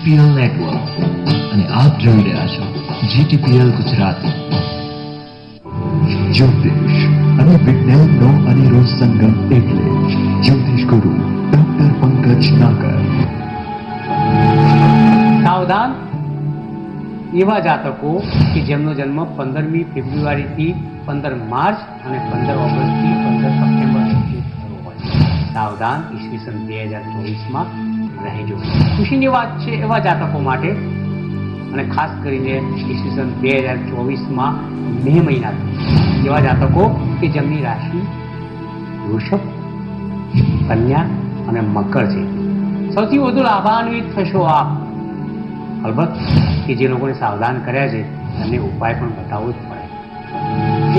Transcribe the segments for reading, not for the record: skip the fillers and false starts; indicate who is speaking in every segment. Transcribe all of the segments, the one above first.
Speaker 1: GTPL network અને આપ જોઈ રહ્યા છો GTPL ગુજરાતી. જ્યોતિષ અને વિજ્ઞાનનો અનેરો સંગમ એટલે જ્યોતિષ ગુરુ ડોક્ટર પંકજ નાગર.
Speaker 2: સાવધાન એવા જાતકો કે જેમનો જન્મ 15મી ફેબ્રુઆરીથી 15 માર્ચ અને 15 ઓગસ્ટથી 15 સપ્ટેમ્બર સુધી થયો હોય. સાવધાન ઈસવીસન 2024માં રહેજો. ખુશીની વાત છે એવા જાતકો માટે, અને ખાસ કરીને ઈસવીસન 2024માં મે મહિનાથી એવા જાતકો કે જેમની રાશિ વૃષભ, કન્યા અને મકર છે. સૌથી વધુ લાભાન્વિત થશો આપ. અલબત્ત કે જે લોકોને સાવધાન કર્યા છે એમને ઉપાય પણ બતાવવો જ પડે.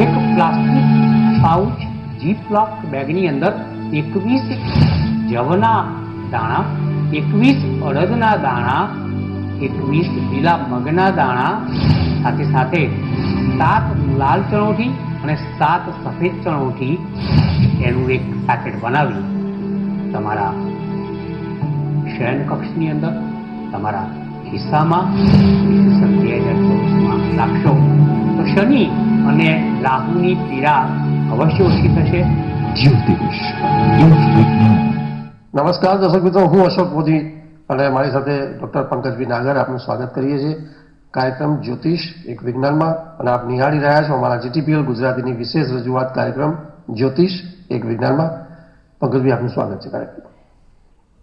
Speaker 2: એક પ્લાસ્ટિક પાઉચ જીપલોક બેગની અંદર 21 જવના દાણા, 21 અડદના દાણા, 21 લીલા મગના દાણા, સાથે સાથે 7 લાલ ચણોઠી અને 7 સફેદ ચણોઠી એનું એક પેકેટ બનાવી તમારા શયન કક્ષની અંદર તમારા ખિસ્સામાં 2024માં રાખશો તો શનિ અને રાહુની પીડા અવશ્ય ઓછી થશે.
Speaker 1: જ્યોતિષ યોગ વિજ્ઞાન.
Speaker 3: નમસ્કાર દર્શક મિત્રો, હું અશોક મોદી અને મારી સાથે ડૉક્ટર પંકજભાઈ નાગર આપનું સ્વાગત કરીએ છીએ કાર્યક્રમ જ્યોતિષ એક વિજ્ઞાનમાં. અને આપ નિહાળી રહ્યા છો અમારા GTPL ગુજરાતીની વિશેષ રજૂઆત કાર્યક્રમ જ્યોતિષ એક વિજ્ઞાનમાં. પંકજભાઈ આપનું સ્વાગત છે કાર્યક્રમ.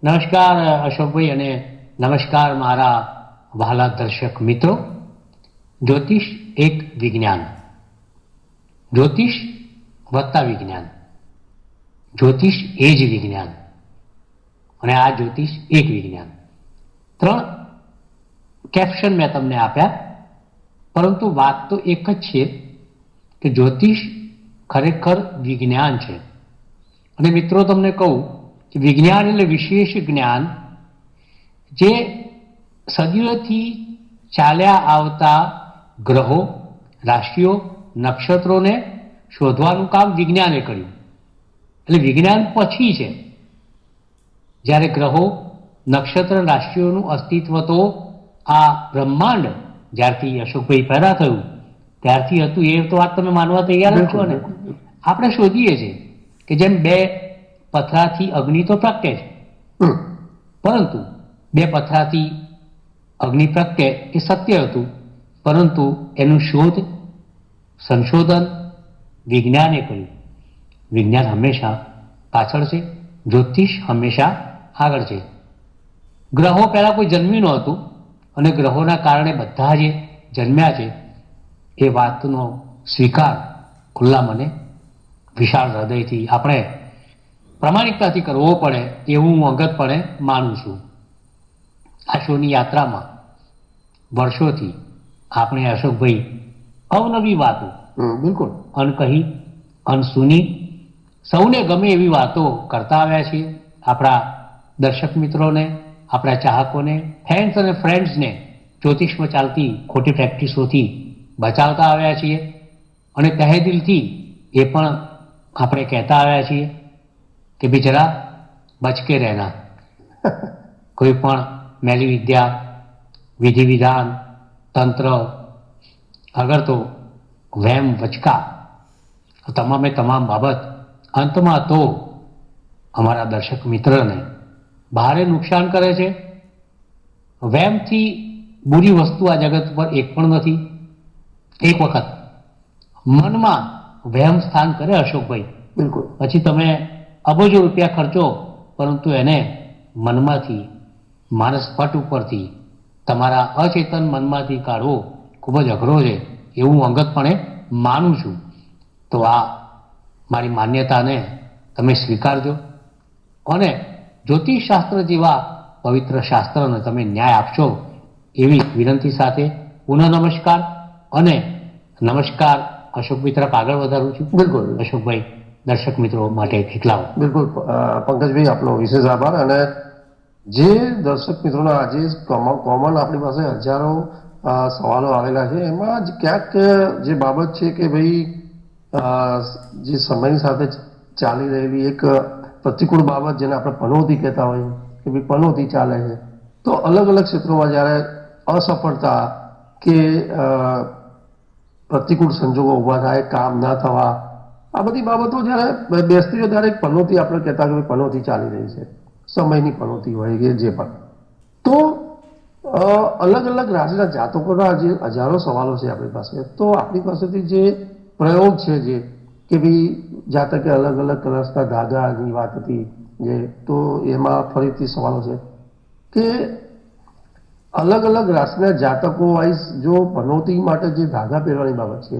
Speaker 2: નમસ્કાર અશોકભાઈ અને નમસ્કાર મારા વહાલા દર્શક મિત્રો. જ્યોતિષ એક વિજ્ઞાન, જ્યોતિષ વત્તા વિજ્ઞાન, જ્યોતિષ એ જ વિજ્ઞાન અને આ જ્યોતિષ એક વિજ્ઞાન. 3 કેપ્શન મેં તમને આપ્યા, પરંતુ વાત તો એક જ છે કે જ્યોતિષ ખરેખર વિજ્ઞાન છે. અને મિત્રો તમને કહું કે વિજ્ઞાન એટલે વિશેષ જ્ઞાન જે સદીઓથી ચાલ્યા આવતા ગ્રહો, રાશિઓ, નક્ષત્રોને શોધવાનું કામ વિજ્ઞાને કર્યું. એટલે વિજ્ઞાન પછી છે. જ્યારે ગ્રહો, નક્ષત્ર, રાશિઓનું અસ્તિત્વ તો આ બ્રહ્માંડ જ્યારથી અશોકભાઈ પેદા થયું ત્યારથી હતું. એ તો વાત તમે માનવા તૈયાર જ છો ને. આપણે શોધીએ છીએ કે જેમ 2 પથરાથી અગ્નિ તો પ્રગટે છે, પરંતુ 2 પથરાથી અગ્નિ પ્રગટે એ સત્ય હતું, પરંતુ એનું શોધ, સંશોધન વિજ્ઞાને કર્યું. વિજ્ઞાન હંમેશા પાછળ છે, જ્યોતિષ હંમેશા આગળ છે. ગ્રહો પહેલા કોઈ જન્મ્યું નહોતું અને ગ્રહોના કારણે બધા જે જન્મ્યા છે એ વાતનો સ્વીકાર ખુલ્લા મને, વિશાળ હૃદયથી આપણે પ્રામાણિકતાથી કરવો પડે એવું હું અંગતપણે માનું છું. આ શોની યાત્રામાં વર્ષોથી આપણે અશોકભાઈ અવનવી વાતો
Speaker 3: બિલકુલ
Speaker 2: અનકહી, અનસુની, સૌને ગમે એવી વાતો કરતા આવ્યા છીએ. આપણા દર્શક મિત્રોને, આપણા ચાહકોને, ફેન્સ અને ફ્રેન્ડ્સને જ્યોતિષમાં ચાલતી ખોટી પ્રેક્ટિસોથી બચાવતા આવ્યા છીએ. અને તહે દિલથી એ પણ આપણે કહેતા આવ્યા છીએ કે ભાઈ જરા બચ કે રહેના. કોઈ પણ મેલી વિદ્યા, વિધિ વિધાન, તંત્ર, અગર તો વહેમ વચકા, તમામે તમામ બાબત અંતમાં તો અમારા દર્શક મિત્રને ભારે નુકસાન કરે છે. વહેમથી બુરી વસ્તુ આ જગત પર એક પણ નથી. એક વખત મનમાં વહેમ સ્થાન કરે અશોકભાઈ,
Speaker 3: બિલકુલ,
Speaker 2: પછી તમે અબજો રૂપિયા ખર્ચો, પરંતુ એને મનમાંથી, માનસ પટ ઉપરથી, તમારા અચેતન મનમાંથી કાઢવો ખૂબ જ અઘરો છે એવું હું અંગતપણે માનું છું. તો આ મારી માન્યતાને તમે સ્વીકારજો અને જ્યોતિષશાસ્ત્ર જેવા પવિત્ર શાસ્ત્રને તમે ન્યાય આપશો એવી વિનંતી સાથે પુનઃ નમસ્કાર. અને નમસ્કાર અશોકભાઈ તરફ આગળ વધારું છું.
Speaker 3: બિલકુલ
Speaker 2: અશોકભાઈ દર્શક મિત્રો માટે કેટલા
Speaker 3: બિલકુલ પંકજભાઈ આપનો વિશેષ આભાર. અને જે દર્શક મિત્રોના આજે કોમન આપણી પાસે હજારો સવાલો આવેલા છે, એમાં જ ક્યાંક જે બાબત છે કે ભાઈ જે સમયની સાથે ચાલી રહેલી એક પ્રતિકૂળ બાબત જેને આપણે પનોતી કહેતા હોઈએ કે ભાઈ પનોતી ચાલે છે, તો અલગ અલગ ક્ષેત્રોમાં જ્યારે અસફળતા કે પ્રતિકૂળ સંજોગો ઊભા થાય, કામ ના થવા, આ બધી બાબતો જ્યારે બેસતી હોય ત્યારે એક પનોતી આપણે કહેતા કે પનોતી ચાલી રહી છે, સમયની પનોતી હોય કે જે પણ. તો અલગ અલગ રાશિના જાતકોના જે હજારો સવાલો છે આપણી પાસે, તો આપણી પાસેથી જે પ્રયોગ છે જે કે ભાઈ જાતકે અલગ અલગ કલર્સના ધાગાની વાત હતી જે, તો એમાં ફરીથી સવાલો છે કે અલગ અલગ રાશિના જાતકો વાઇઝ જો પનોતી માટે જે ધાગા પહેરવાની બાબત છે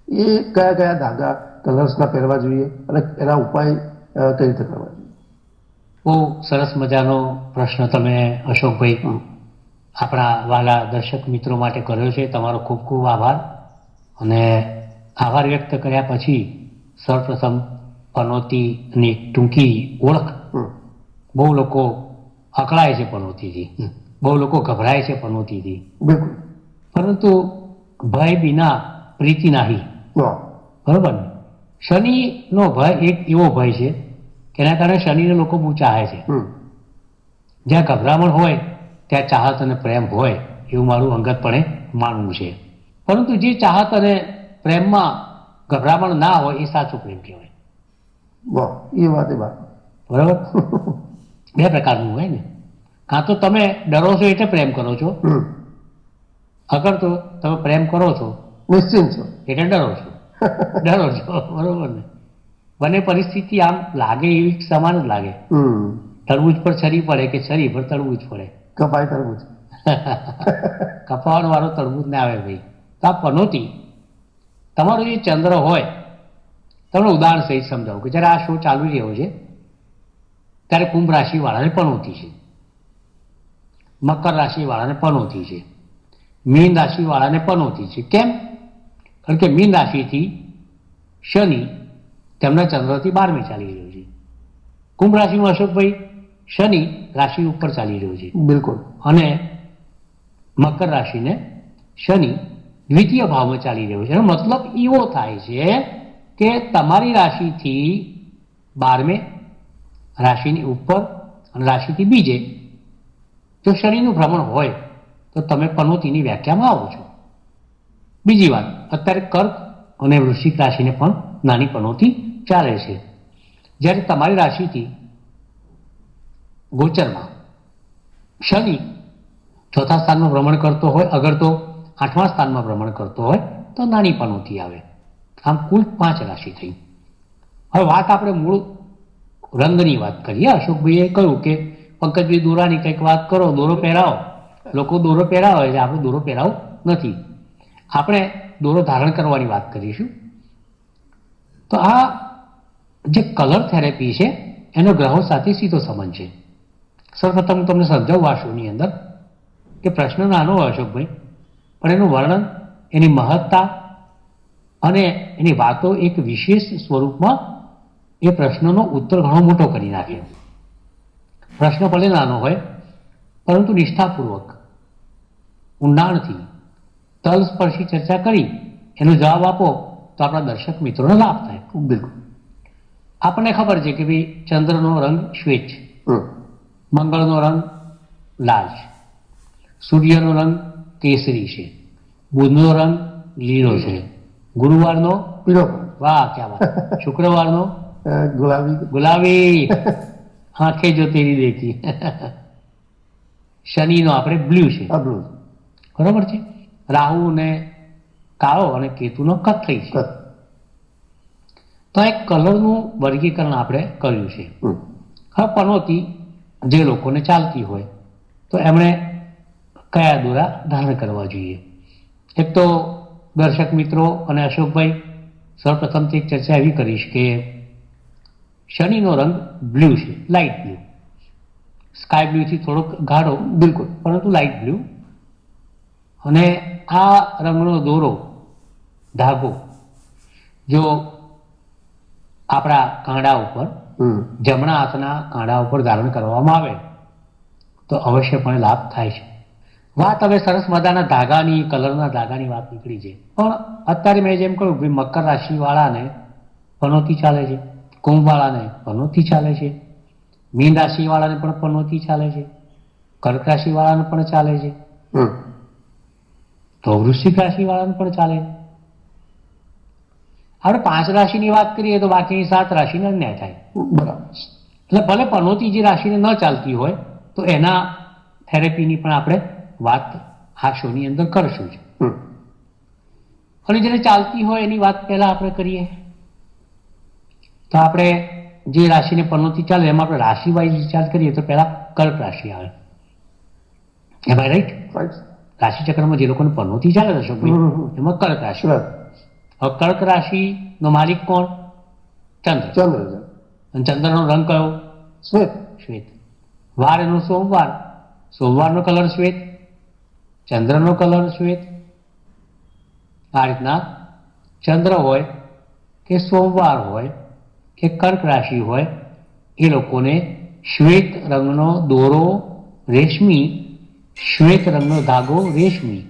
Speaker 3: એ કયા કયા ધાગા કલર્સના પહેરવા જોઈએ અને એના ઉપાય કઈ રીતે કરવા જોઈએ?
Speaker 2: બહુ સરસ મજાનો પ્રશ્ન તમે અશોકભાઈ આપણા વાલા દર્શક મિત્રો માટે કર્યો છે. તમારો ખૂબ ખૂબ આભાર. અને આભાર વ્યક્ત કર્યા પછી સૌપ્રથમ પનોતીની ટૂંકી ઓળખ. બહુ લોકો અકળાય છે પનોતીથી, બહુ લોકો ગભરાય છે પનોતીથી,
Speaker 3: બિલકુલ.
Speaker 2: પરંતુ ભય વિના પ્રીતિ નાહી. બરોબર ને? શનિનો ભય એક એવો ભય છે કે એના કારણે શનિને લોકો બહુ ચાહે છે. જ્યાં ગભરામણ હોય ત્યાં ચાહત અને પ્રેમ હોય એવું મારું અંગતપણે માનવું છે. પરંતુ જે ચાહત અને પ્રેમમાં ગભરામણ ના હોય એ સાચો પ્રેમ કહેવાય.
Speaker 3: એ વાત એ વાત
Speaker 2: બરાબર. બે પ્રકારનું હોય ને, કાં તો તમે ડરો છો એટલે પ્રેમ કરો છો, અગર તો તમે પ્રેમ કરો છો
Speaker 3: નિશ્ચિત છો
Speaker 2: એટલે ડરો છો. ડરો છો, બરોબર ને? બંને પરિસ્થિતિ આમ લાગે એવી સમાન જ લાગે. તરબૂચ પર છરી પડે કે છરી પર તરબૂચ પડે?
Speaker 3: કપાય તરબૂચ.
Speaker 2: કપાવાનો વાળો તરબૂચ ના આવે ભાઈ. તો આ પનોતી તમારો જે ચંદ્ર હોય, તમને ઉદાહરણ સહિત સમજાવું કે જ્યારે આ શો ચાલુ રહ્યો છે ત્યારે કુંભ રાશિ વાળાને પનોતી છે, મકર રાશિ વાળાને પનોતી છે, મીન રાશિ વાળાને પનોતી છે. કેમ? કારણ કે મીન રાશિથી શનિ તેમના ચંદ્રથી 12મે ચાલી રહ્યો છે. કુંભ રાશિમાં અશોકભાઈ શનિ રાશિ ઉપર ચાલી રહ્યો છે.
Speaker 3: બિલકુલ.
Speaker 2: અને મકર રાશિને શનિ દ્વિતીય ભાવમાં ચાલી રહ્યો છે. એનો મતલબ એવો થાય છે કે તમારી રાશિથી 12મે, રાશિની ઉપર અને રાશિથી બીજે જો શનિનું ભ્રમણ હોય તો તમે પનોતીની વ્યાખ્યામાં આવો છો. બીજી વાત, અત્યારે કર્ક અને વૃશ્ચિક રાશિને પણ નાની પનોતી ચાલે છે. જ્યારે તમારી રાશિથી ગોચરમાં શનિ ચોથા સ્થાનમાં ભ્રમણ કરતો હોય, અગર તો 8મા સ્થાનમાં ભ્રમણ કરતો હોય તો નાની પનોતી આવે. આમ કુલ 5 રાશિ થઈ. હવે વાત આપણે મૂળ રંગની વાત કરીએ. અશોકભાઈએ કહ્યું કે પંકજભાઈ દોરાની કંઈક વાત કરો, દોરો પહેરાવો. લોકો દોરો પહેરાવે છે, આપણે દોરો પહેરાવો નથી. આપણે દોરો ધારણ કરવાની વાત કરીશું. તો આ જે કલર થેરેપી છે એનો ગ્રહો સાથે સીધો સંબંધ છે. સૌપ્રથમ હું તમને સમજાવું આ શોની અંદર કે પ્રશ્ન નાનો હોય અશોકભાઈ, પણ એનું વર્ણન, એની મહત્તા અને એની વાતો એક વિશેષ સ્વરૂપમાં એ પ્રશ્નનો ઉત્તર ઘણો મોટો કરી નાખે. પ્રશ્ન ભલે નાનો હોય પરંતુ નિષ્ઠાપૂર્વક, ઊંડાણથી, તલસ્પર્શી ચર્ચા કરી એનો જવાબ આપો તો આપણા દર્શક મિત્રોને લાભ થાય.
Speaker 3: બિલકુલ.
Speaker 2: આપણને ખબર છે કે ભાઈ ચંદ્રનો રંગ શ્વેત છે, મંગળનો રંગ લાલ છે, સૂર્યનો રંગ કેસરી છે, બુધનો રંગ લીલો છે, ગુરુવારનો
Speaker 3: પીળો,
Speaker 2: વાહ ક્યાં વાત, શુક્રવારનો
Speaker 3: ગુલાબી,
Speaker 2: ગુલાબી, આંખે જો તેરી દેખી, શનિનો આપણે બ્લુ છે, બરોબર છે, રાહુ ને કાળો અને કેતુનો કથ્થઈ છે. તો એક કલરનું વર્ગીકરણ આપણે કર્યું છે. હવે પનોતી જે લોકોને ચાલતી હોય તો એમણે કયા દોરા ધારણ કરવા જોઈએ? એક તો દર્શક મિત્રો અને અશોકભાઈ સૌપ્રથમથી એક ચર્ચા એવી કરીશ કે શનિનો રંગ બ્લુ છે, લાઇટ બ્લુ, સ્કાય બ્લુથી થોડોક ગાઢો, બિલકુલ, પરંતુ લાઇટ બ્લુ. અને આ રંગનો દોરો, ધાગો જો આપણા કાંડા ઉપર, જમણા હાથના કાંડા ઉપર ધારણ કરવામાં આવે તો અવશ્યપણે લાભ થાય છે. વાત હવે સરસ મજાના ધાગાની, કલરના ધાગાની વાત નીકળી છે, પણ અત્યારે મેં જેમ કહ્યું કે મકર રાશિવાળાને પનોતી ચાલે છે, કુંભવાળાને પનોતી ચાલે છે, મીન રાશિવાળાને પણ પનોતી ચાલે છે, કર્ક રાશિ વાળાને પણ ચાલે છે,
Speaker 3: હમ.
Speaker 2: તો વૃશ્ચિક રાશિ વાળાને પણ ચાલે છે. આપણે 5 રાશિની વાત કરીએ તો બાકીની 7 રાશિને અન્યાય થાય.
Speaker 3: બરાબર.
Speaker 2: એટલે ભલે પનોતી જે રાશિને ન ચાલતી હોય તો એના થેરેપીની પણ આપણે વાત આ શોની અંદર કરશું જ.
Speaker 3: હમ.
Speaker 2: અને જેને ચાલતી હોય એની વાત પહેલા આપણે કરીએ તો આપણે જે રાશિને પનોતી ચાલે એમાં આપણે રાશિ વાઇઝ વિચાર કરીએ તો પહેલા કર્ક રાશિ આવે. એમ રાઈટ?
Speaker 3: રાઈટ.
Speaker 2: રાશિચક્રમાં જે લોકોને પનોતી ચાલે છે અશોકભાઈ, એમાં કર્ક રાશિ.
Speaker 3: Right.
Speaker 2: હવે કર્ક રાશિનો માલિક કોણ? ચંદ્ર.
Speaker 3: ચંદ્ર છે.
Speaker 2: અને ચંદ્રનો રંગ કયો?
Speaker 3: શ્વેત.
Speaker 2: શ્વેત. વાર એનો સોમવાર. સોમવારનો કલર શ્વેત, ચંદ્રનો કલર શ્વેત. આ રીતના ચંદ્ર હોય કે સોમવાર હોય કે કર્ક રાશિ હોય એ લોકોને શ્વેત રંગનો દોરો રેશમી, શ્વેત રંગનો ધાગો રેશમી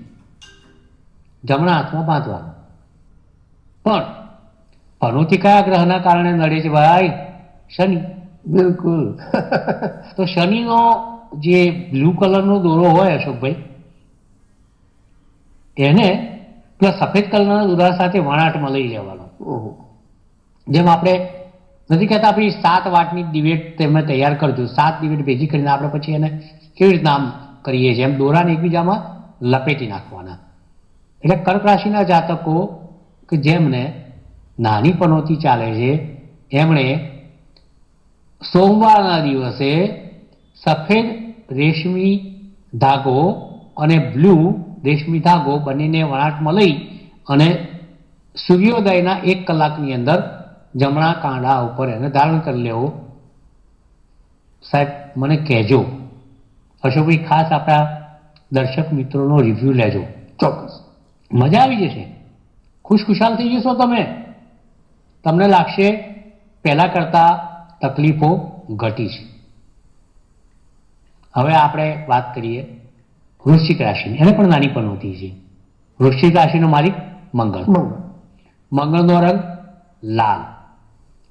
Speaker 2: જમણા હાથમાં બાંધવાનો. પણ પનોતી કયા ગ્રહના કારણે નડે છે ભાઈ? શનિ.
Speaker 3: બિલકુલ.
Speaker 2: તો શનિનો જે બ્લુ કલરનો દોરો હોય અશોકભાઈ, એને પ્લસ સફેદ કલરના દોરા સાથે વણાટમાં લઈ લેવાનો.
Speaker 3: ઓહો.
Speaker 2: જેમ આપણે નથી કહેતા આપણી 7 વાટની ડિબેટ તમે તૈયાર કરજો, 7 ડિબેટ ભેગી કરીને આપણે પછી એને કેવી રીતના આમ કરીએ છીએ, એમ દોરાને એકબીજામાં લપેટી નાખવાના. એટલે કર્ક રાશિના જાતકો કે જેમને નાની પનોતી ચાલે છે એમણે સોમવારના દિવસે સફેદ રેશમી ધાગો અને બ્લુ રેશમી ધાગો બંનેને વણાટમાં લઈ અને સૂર્યોદયના 1 કલાકની અંદર જમણા કાંડા ઉપર એને ધારણ કરી લેવો. સાહેબ મને કહેજો અશોકભાઈ, ખાસ આપણા દર્શક મિત્રોનો રિવ્યુ લેજો.
Speaker 3: ચોક્કસ.
Speaker 2: મજા આવી જશે, ખુશખુશાલ થઈ જશો તમે. તમને લાગશે પહેલા કરતા તકલીફો ઘટી છે. હવે આપણે વાત કરીએ વૃશ્ચિક રાશિની. એને પણ નાની પનોતી છે. વૃશ્ચિક રાશિનો માલિક મંગળ. મંગળનો રંગ લાલ.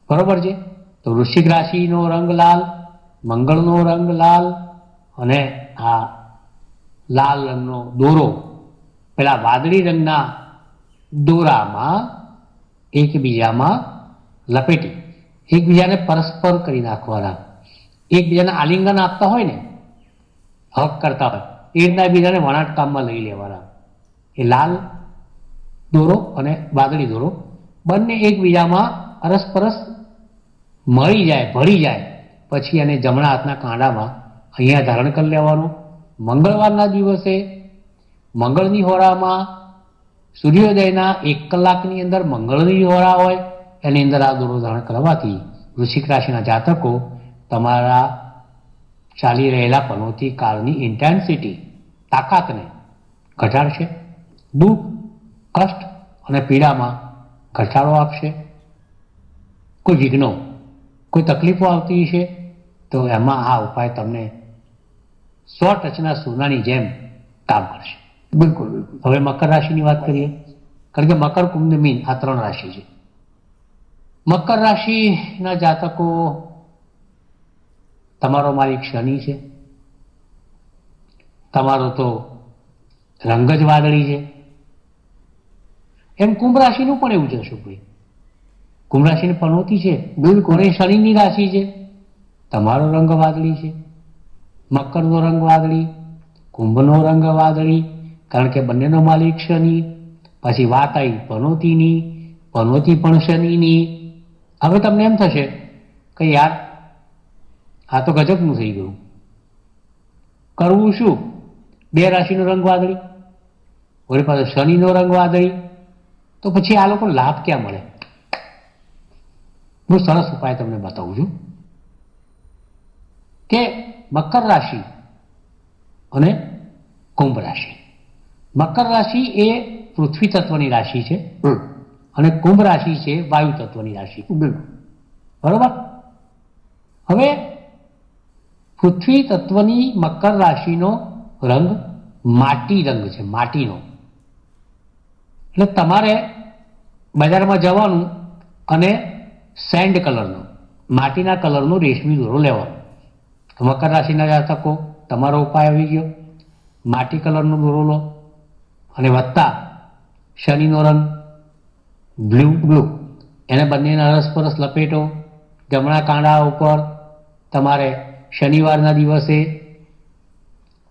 Speaker 2: બરોબર છે? તો વૃશ્ચિક રાશિનો રંગ લાલ, મંગળનો રંગ લાલ, અને આ લાલ રંગનો દોરો પેલા વાદળી રંગના દોરામાં એકબીજામાં લપેટી એકબીજાને પરસ્પર કરી નાખવાના. એકબીજાને આલિંગન આપતા હોય ને, હક કરતા હોય એ રીતના એકબીજાને વણાટ કામમાં લઈ લેવાના. એ લાલ દોરો અને વાદળી દોરો બંને એકબીજામાં અરસપરસ મળી જાય, ભળી જાય પછી એને જમણા હાથના કાંડામાં અહીંયા ધારણ કરી લેવાનું. મંગળવારના દિવસે મંગળની હોરામાં સૂર્યોદયના 1 કલાકની અંદર મંગળની હોરા હોય એની અંદર આ દોરો ધારણ કરવાથી વૃશ્ચિક રાશિના જાતકો તમારા ચાલી રહેલા પનોતી કાળની ઇન્ટેન્સિટી, તાકાતને ઘટાડશે. દુઃખ, કષ્ટ અને પીડામાં ઘટાડો આપશે. કોઈ વિઘ્નો, કોઈ તકલીફો આવતી છે તો એમાં આ ઉપાય તમને 100 સોનાની જેમ કામ કરશે.
Speaker 3: બિલકુલ બિલકુલ.
Speaker 2: હવે મકર રાશિની વાત કરીએ, કારણ કે મકર, કુંભ ને મીન આ 3 રાશિ છે. મકર રાશિના જાતકો તમારો માલિક શનિ છે. તમારો તો રંગ જ વાદળી છે. એમ કુંભ રાશિનું પણ એવું છે અશોકભાઈ. કુંભ રાશિની પનોતી છે, બિલકુલ એ શનિની રાશિ છે. તમારો રંગ વાદળી છે, મકરનો રંગ વાદળી, કુંભનો રંગ વાદળી, કારણ કે બંનેનો માલિક શનિ. પછી વાત આવી પનોતીની, પનોતી પણ શનિની. હવે તમને એમ થશે કે યાર આ તો ગજબનું થઈ ગયું, કરવું શું? 2 રાશિનો રંગ વાદળી, વળી પાછો શનિનો રંગ વાદળી, તો પછી આ લોકો લાભ ક્યાં મળે? હું સરસ ઉપાય તમને બતાવું છું કે મકર રાશિ અને કુંભ રાશિ. મકર રાશિ એ પૃથ્વી તત્વની રાશિ છે અને કુંભ રાશિ છે વાયુ તત્વની રાશિ. બરોબર? હવે પૃથ્વી તત્વની મકર રાશિનો રંગ માટી રંગ છે, માટીનો. એટલે તમારે બજારમાં જવાનું અને સેન્ડ કલરનો, માટીના કલરનો રેશમી દોરો લેવાનો. મકર રાશિના જાતકો તમારો ઉપાય આવી ગયો. માટી કલરનો દોરો લો અને વત્તા શનિનો રંગ બ્લુ, એને બંનેને અરસપરસ લપેટો. જમણા કાંડા ઉપર તમારે શનિવારના દિવસે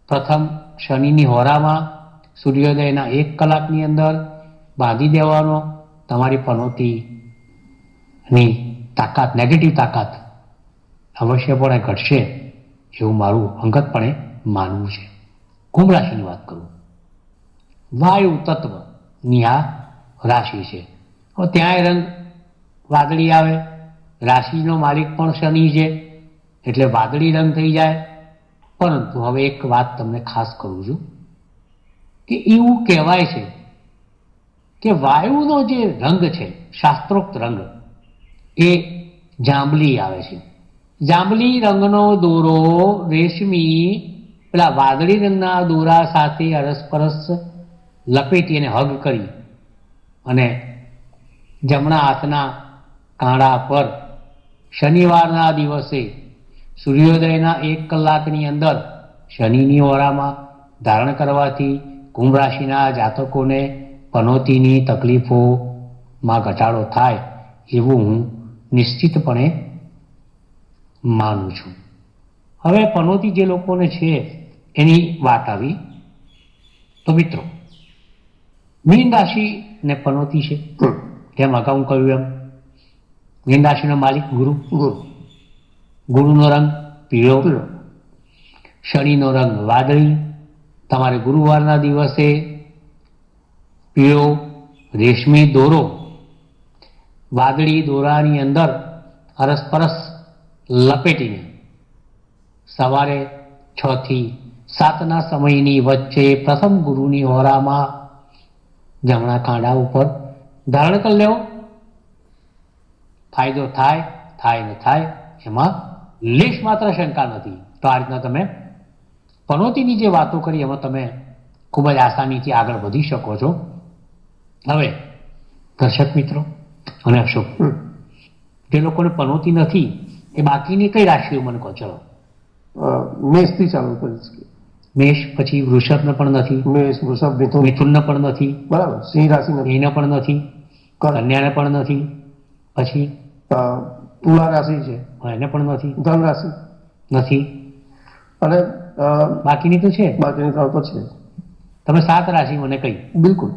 Speaker 2: પ્રથમ શનિની હોરામાં સૂર્યોદયના 1 કલાકની અંદર બાંધી દેવાનો. તમારી પનોતીની તાકાત, નેગેટિવ તાકાત અવશ્યપણે ઘટશે એવું મારું અંગતપણે માનવું છે. કુંભ રાશિની વાત કરું, વાયુ તત્વની આ રાશિ છે. હવે ત્યાંય રંગ વાદળી આવે. રાશિનો માલિક પણ શનિ છે એટલે વાદળી રંગ થઈ જાય. પરંતુ હવે એક વાત તમને ખાસ કરું છું કે એવું કહેવાય છે કે વાયુનો જે રંગ છે, શાસ્ત્રોક્ત રંગ, એ જાંબલી આવે છે. જાંબલી રંગનો દોરો રેશમી પેલા વાદળી રંગના દોરા સાથે અરસપરસ લપેટી અને હગ કરી અને જમણા હાથના કાંડા પર શનિવારના દિવસે સૂર્યોદયના 1 કલાકની અંદર શનિની હોરામાં ધારણ કરવાથી કુંભ રાશિના જાતકોને પનોતીની તકલીફોમાં ઘટાડો થાય એવું હું નિશ્ચિતપણે માનું છું. હવે પનોતી જે લોકોને છે એની વાત આવી તો મિત્રો, મીન રાશિને પનોતી છે. જેમ અગાઉ કહ્યું એમ મીન રાશિનો માલિક ગુરુ. ગુરુનો રંગ પીળો, શનિનો રંગ વાદળી. તમારે ગુરુવારના દિવસે પીળો રેશમી દોરો વાદળી દોરાની અંદર અરસપરસ લપેટીને સવારે 6 થી 7 સમયની વચ્ચે પ્રથમ ગુરુની હોરામાં જમણા કાંડા ઉપર ધારણ કરી લેવો. ફાયદો થાય ન થાય એમાં લેશ માત્ર શંકા નથી. તો આ રીતના તમે પનોતીની જે વાતો કરી એમાં તમે ખૂબ જ આસાનીથી આગળ વધી શકો છો. હવે દર્શક મિત્રો અને અશોક, જે લોકોને પનોતી નથી એ બાકીની કઈ રાશિઓ મને કહો. ચલો,
Speaker 3: મેષથી ચાલુ કરીશ.
Speaker 2: મેષ, પછી વૃષભને પણ નથી,
Speaker 3: મેષ, વૃષભ, મિથુન,
Speaker 2: મિથુનને પણ નથી,
Speaker 3: બરાબર. સિંહ રાશિ નથી,
Speaker 2: એને પણ નથી, કન્યાને પણ નથી, પછી
Speaker 3: તુલા રાશિ છે,
Speaker 2: એને પણ નથી,
Speaker 3: ધન રાશિ
Speaker 2: નથી,
Speaker 3: અને
Speaker 2: બાકીની તો છે.
Speaker 3: બાકીની 3 તો છે.
Speaker 2: તમે 7 રાશિ મને કહી.
Speaker 3: બિલકુલ.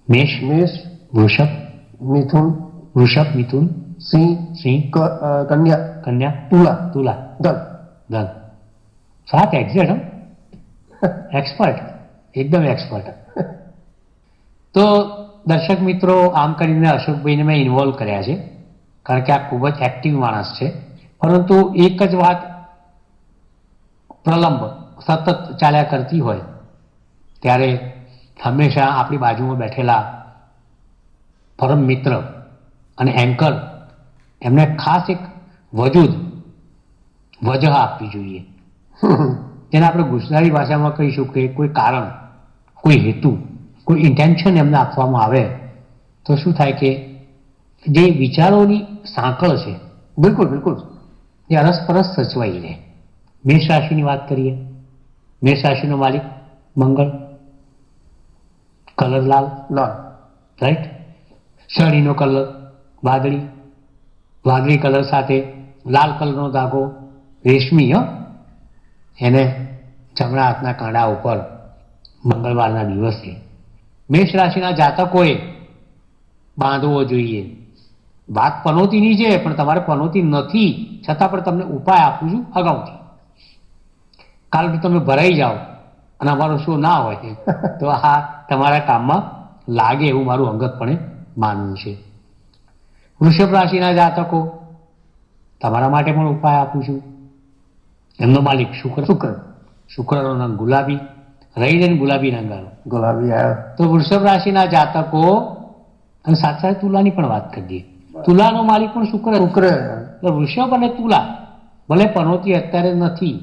Speaker 2: મેષ, વૃષભ, મિથુન, સિંહ, કન્યા, તુલા, ધન. 7 એક્ઝેક્ટ. એક્સપર્ટ, એકદમ એક્સપર્ટ. તો દર્શક મિત્રો, આમ કરીને અશોકભાઈને મેં ઇન્વોલ્વ કર્યા છે કારણ કે આ ખૂબ જ એક્ટિવ માણસ છે. પરંતુ એક જ વાત પ્રલંબ સતત ચાલ્યા કરતી હોય ત્યારે હંમેશા આપણી બાજુમાં બેઠેલા પરમ મિત્ર અને એન્કર એમને ખાસ એક વજહ આપવી જોઈએ. જેને આપણે ગુજરાતી ભાષામાં કહીશું કે કોઈ કારણ, કોઈ હેતુ, કોઈ ઇન્ટેન્શન એમને આપવામાં આવે તો શું થાય કે જે વિચારોની સાંકળ છે, બિલકુલ એ અરસપરસ સચવાઈ રહે. મેષ રાશિની વાત કરીએ. મેષ રાશિનો માલિક મંગળ, કલર લાલ, રાઈટ. શનિનો કલર વાદળી કલર સાથે લાલ કલરનો ધાગો રેશમી, એને જમણા હાથના કાંડા ઉપર મંગળવારના દિવસે મેષ રાશિના જાતકોએ બાંધવો જોઈએ. વાત પનોતીની છે પણ તમારે પનોતી નથી છતાં પણ તમને ઉપાય આપું છું અગાઉથી. કારણ કે તમે ભરાઈ જાઓ અને અમારો શો ના હોય તો આ તમારા કામમાં લાગે એવું મારું અંગતપણે માનવું છે. વૃષભ રાશિના જાતકો, તમારા માટે પણ ઉપાય આપું છું. એમનો માલિક શુક્રનો રંગ ગુલાબી, રહીને ગુલાબી રંગ આવ્યો. તો વૃષભ રાશિના જાતકો, અને સાથે સાથે તુલાની પણ વાત કરી દઈએ. તુલાનો માલિક પણ શુક્ર. તો વૃષભ અને તુલા ભલે પનોતી અત્યારે નથી,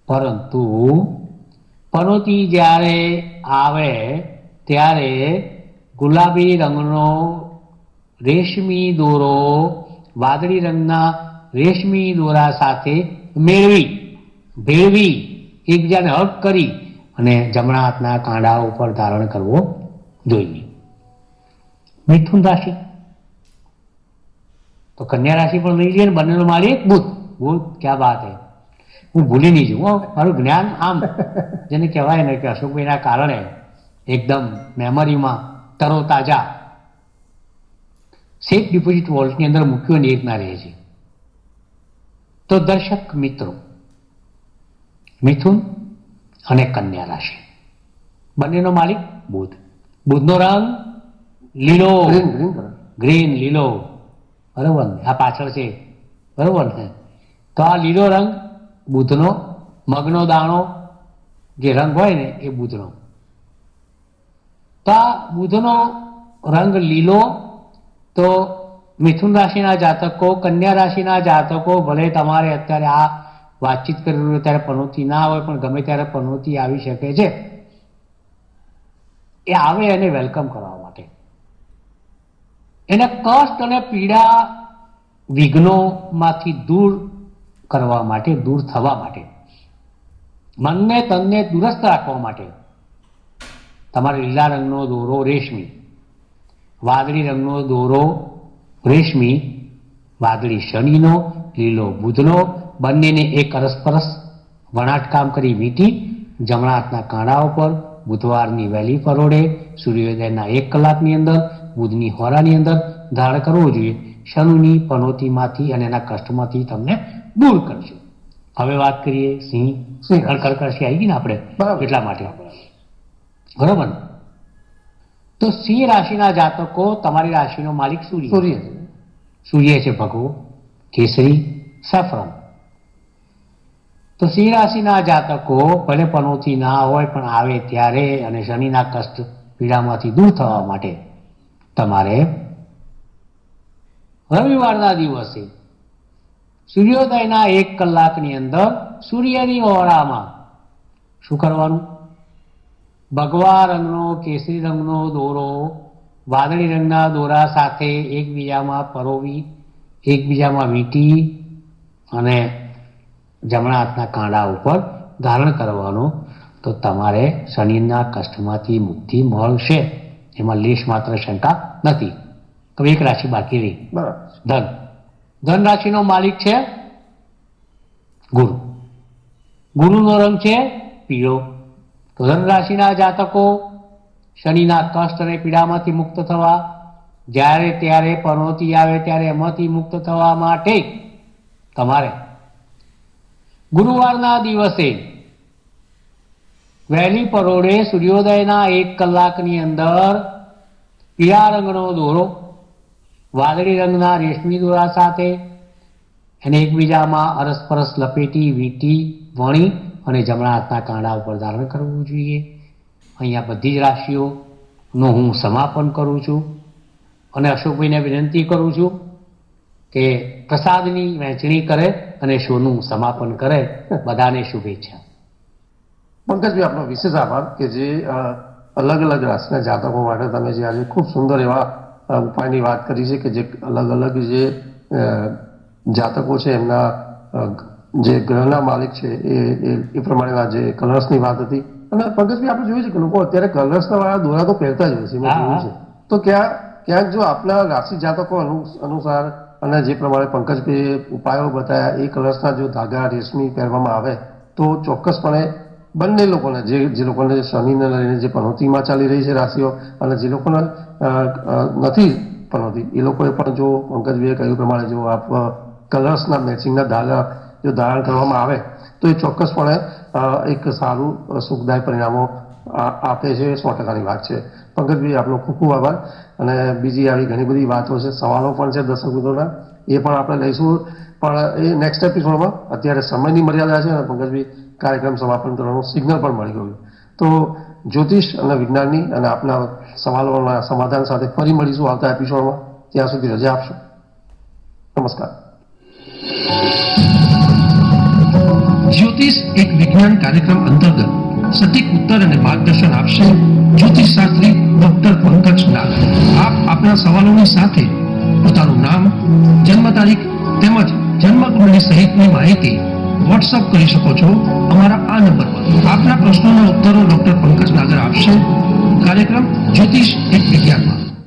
Speaker 2: પરંતુ પનોતી જ્યારે આવે ત્યારે ગુલાબી રંગનો રેશમી દોરો વાદળી રંગના રેશમી દોરા સાથે મેળવી ભેળવી એકબીજાને હક કરી અને જમણા હાથના કાંડા ઉપર ધારણ કરવો જોઈએ. મિથુન રાશિ તો કન્યા રાશિ પણ લઈ લઈએ ને બંનેનો માલિક બુધ. બુધ ક્યાં વાત હે, હું ભૂલી નહીં જઉં. મારું જ્ઞાન આમ જેને કહેવાય ને કે અશોકભાઈના કારણે એકદમ મેમરીમાં તરોતાજા સેફ ડિપોઝિટ વોલ્ટની અંદર મૂક્યો ને એ રીતના રહે છે. તો દર્શક મિત્રો, મિથુન અને કન્યા રાશિ બંનેનો માલિક બુધ. બુધનો રંગ લીલો, ગ્રીન લીલો, બરોબર ને? આ પાછળ છે, બરોબર ને? તો આ લીલો રંગ બુધનો, મગનો દાણો જે રંગ હોય ને એ બુધનો. તો આ બુધનો રંગ લીલો, તો મિથુન રાશિના જાતકો, કન્યા રાશિના જાતકો, ભલે તમારે અત્યારે આ વાતચીત કરી રહ્યું ત્યારે પનોતી ના હોય, પણ ગમે ત્યારે પનોતી આવી શકે છે. એ આવે એને વેલકમ કરવા માટે, એને કષ્ટ અને પીડા વિઘ્નોમાંથી દૂર કરવા માટે, દૂર થવા માટે, મનને તનને દુરસ્ત રાખવા માટે તમારે લીલા રંગનો દોરો રેશમી, વાદળી રંગનો દોરો રેશમી, વાદળી શનિનો, લીલો બુધનો, બંનેને એક અરસપરસ વણાટકામ કરી વીંટી જમણા હાથના કાંડા ઉપર બુધવારની વહેલી પરોઢે સૂર્યોદયના 1 કલાકની અંદર બુધની હોરાની અંદર ધારણ કરવો જોઈએ. શનિની પનોતીમાંથી અને એના કષ્ટમાંથી તમને દૂર કરશે. હવે વાત કરીએ સિંહ. કર્કટ રાશિ આવી ગઈ ને આપણે, એટલા માટે બરોબર ને? તો સિંહ રાશિના જાતકો, તમારી રાશિનો માલિક સૂર્ય. સૂર્ય છે ભગવો, કેસરી, સફરન. તો સિંહ રાશિના જાતકો ભલે પનોતી ના હોય પણ આવે ત્યારે અને શનિના કષ્ટ પીડામાંથી દૂર થવા માટે તમારે રવિવારના દિવસે સૂર્યોદયના 1 કલાકની અંદર સૂર્યની ઓરામાં શું કરવાનું? ભગવા રંગનો, કેસરી રંગનો દોરો વાદળી રંગના દોરા સાથે એકબીજામાં પરોવી, એકબીજામાં વીંટી અને જમણા હાથના કાંડા ઉપર ધારણ કરવાનો. તો તમારે શનિના કષ્ટમાંથી મુક્તિ મળશે, એમાં લેશ માત્ર શંકા નથી. તો એક રાશિ બાકી રહી, ધન. ધન રાશિનો માલિક છે ગુરુ. ગુરુનો રંગ છે પીળો. તો ધન રાશિના જાતકો શનિના કષ્ટ અને પીડામાંથી મુક્ત થવા, જ્યારે ત્યારે પનોતી આવે ત્યારે એમાંથી મુક્ત થવા માટે તમારે ગુરુવારના દિવસે વહેલી પરોઢે સૂર્યોદયના 1 કલાકની અંદર પીળા રંગનો દોરો વાદળી રંગના રેશમી દોરા સાથે એને એકબીજામાં અરસપરસ લપેટી, વીંટી, વણી અને જમણા હાથના કાંડા ઉપર ધારણ કરવું જોઈએ. અહીંયા બધી જ રાશિઓનું હું સમાપન કરું છું અને અશોકભાઈને વિનંતી કરું છું કે પ્રસાદની વહેંચણી કરે અને શોનું સમાપન કરે. બધાને શુભેચ્છા.
Speaker 3: પંકજભાઈ, આપનો વિશેષ આભાર કે જે અલગ અલગ રાશિના જાતકો માટે તમે જે આજે ખૂબ સુંદર એવા ઉપાયની વાત કરી છે કે જે અલગ અલગ જે જાતકો છે એમના જે ગ્રહના માલિક છે એ પ્રમાણેના જે કલર્સની વાત હતી. અને પંકજભાઈ, આપણે જોયું છે કે લોકો અત્યારે કલર્સના વાળા દોરા તો પહેરતા જ હોય છે, મેં જોયું છે. તો ક્યાંક જો આપણા રાશિ જાતકો અનુસાર અને જે પ્રમાણે પંકજભાઈએ ઉપાયો બતાવ્યા એ કલર્સના જો ધાગા રેશમી પહેરવામાં આવે તો ચોક્કસપણે બંને લોકોને, જે લોકોને શનિને લઈને જે પનોતીમાં ચાલી રહી છે રાશિઓ અને જે લોકોને નથી પનોતી, એ લોકોએ પણ જો પંકજભાઈએ કહ્યું પ્રમાણે જો આપ કલર્સના મેચિંગના ધાગા જો ધારણ કરવામાં આવે તો એ ચોક્કસપણે એક સારું સુખદાયક પરિણામો આપે છે. 100%ની વાત છે. પંકજભાઈ, આપનો ખૂબ ખૂબ આભાર. અને બીજી આવી ઘણી બધી વાતો છે, સવાલો પણ છે દર્શક મિત્રોના, એ પણ આપણે લઈશું, પણ એ નેક્સ્ટ એપિસોડમાં. અત્યારે સમયની મર્યાદા છે અને પંકજભાઈ કાર્યક્રમ સમાપન કરવાનું સિગ્નલ પણ મળી ગયું. તો જ્યોતિષ અને વિજ્ઞાનની અને આપના સવાલોના સમાધાન સાથે ફરી મળીશું આવતા એપિસોડમાં. ત્યાં સુધી રજા આપશો. નમસ્કાર. જ્યોતિષ એક વિજ્ઞાન કાર્યક્રમ અંતર્ગત સટીક ઉત્તર અને માર્ગદર્શન આપશે જ્યોતિષ શાસ્ત્રી ડોક્ટર પંકજ નાગ. આપ આપના સવાલોની સાથે પોતાનું નામ, જન્મ તારીખ તેમજ જન્મ કુંડળી સહિતની માહિતી વોટ્સઅપ કરી શકો છો અમારા આ નંબર પર. આપના પ્રશ્નોના ઉત્તરો ડોક્ટર પંકજ નાગર આપશે. કાર્યક્રમ જ્યોતિષ એક વિજ્ઞાનમાં.